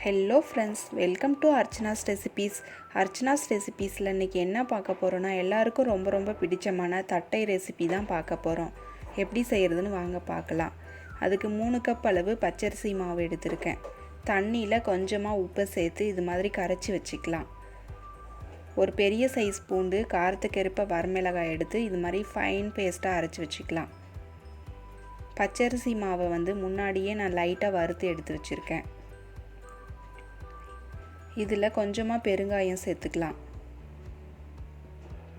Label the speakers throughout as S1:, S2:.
S1: Hello friends, welcome to Archana's recipes. Archana's ரெசிபீஸில் இன்றைக்கி என்ன பார்க்க போகிறோன்னா, எல்லாருக்கும் ரொம்ப பிடிச்சமான தட்டை ரெசிபி தான் பார்க்க போகிறோம். எப்படி செய்கிறதுன்னு வாங்க பார்க்கலாம். அதுக்கு 3 கப் அளவு பச்சரிசி மாவு எடுத்திருக்கேன். தண்ணியில் கொஞ்சமாக உப்பை சேர்த்து இது மாதிரி கரைச்சி வச்சுக்கலாம். ஒரு பெரிய சைஸ் பூண்டு, காரத்துக்கேற்ப வரமிளகாய் எடுத்து இது மாதிரி ஃபைன் பேஸ்ட்டாக அரைச்சி வச்சுக்கலாம். பச்சரிசி மாவை முன்னாடியே நான் லைட்டாக வறுத்து எடுத்து வச்சுருக்கேன். இதில் கொஞ்சமாக பெருங்காயம் சேர்த்துக்கலாம்.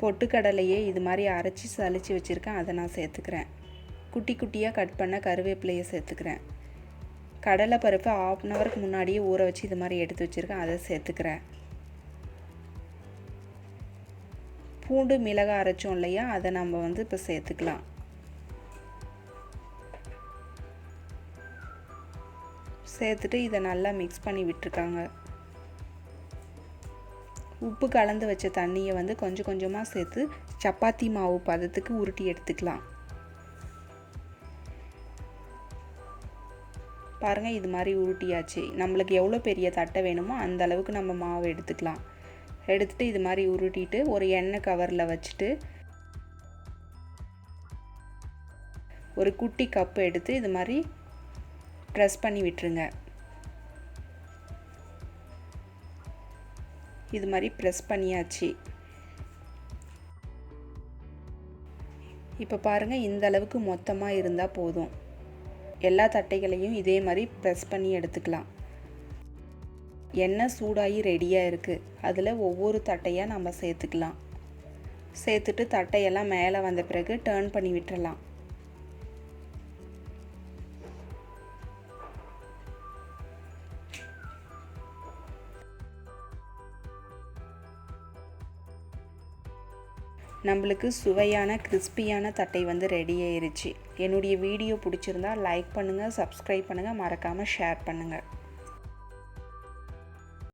S1: பொட்டுக்கடலையே இது மாதிரி அரைச்சி சலிச்சு வச்சுருக்கேன், அதை நான் சேர்த்துக்கிறேன். குட்டி குட்டியாக கட் பண்ண கருவேப்பிலையை சேர்த்துக்கிறேன். கடலை பருப்பு 1/2 ஹவருக்கு முன்னாடியே ஊற வச்சு இது மாதிரி எடுத்து வச்சுருக்கேன், அதை சேர்த்துக்கிறேன். பூண்டு மிளகாய் அரைச்சோம் இல்லையா, அதை நம்ம இப்போ சேர்த்துக்கலாம். சேர்த்துட்டு இதை நல்லா மிக்ஸ் பண்ணி விட்டுருக்காங்க. உப்பு கலந்து வச்ச தண்ணியை கொஞ்சம் கொஞ்சமாக சேர்த்து சப்பாத்தி மாவு பதத்துக்கு உருட்டி எடுத்துக்கலாம். பாருங்கள், இது மாதிரி உருட்டியாச்சு. நம்மளுக்கு எவ்வளோ பெரிய தட்டை வேணுமோ அந்த அளவுக்கு நம்ம மாவு எடுத்துக்கலாம். எடுத்துகிட்டு இது மாதிரி உருட்டிட்டு ஒரு எண்ணெய் கவரில் வச்சுட்டு ஒரு குட்டி கப்பு எடுத்து இது மாதிரி ப்ரெஸ் பண்ணி விட்டுருங்க. இது மாதிரி ப்ரெஸ் பண்ணியாச்சு. இப்போ பாருங்கள், இந்த அளவுக்கு மொத்தமாக இருந்தால் போதும். எல்லா தட்டைகளையும் இதே மாதிரி ப்ரெஸ் பண்ணி எடுத்துக்கலாம். எண்ணெய் சூடாகி ரெடியாக இருக்குது. அதில் ஒவ்வொரு தட்டையாக நம்ம சேர்த்துக்கலாம். சேர்த்துட்டு தட்டையெல்லாம் மேலே வந்த பிறகு டர்ன் பண்ணி விட்டுறலாம். நம்மளுக்கு சுவையான கிறிஸ்பியான தட்டை ரெடி ஆயிருச்சு. என்னுடைய வீடியோ பிடிச்சிருந்தா லைக் பண்ணுங்கள், சப்ஸ்கிரைப் பண்ணுங்கள், மறக்காமல் ஷேர் பண்ணுங்கள்.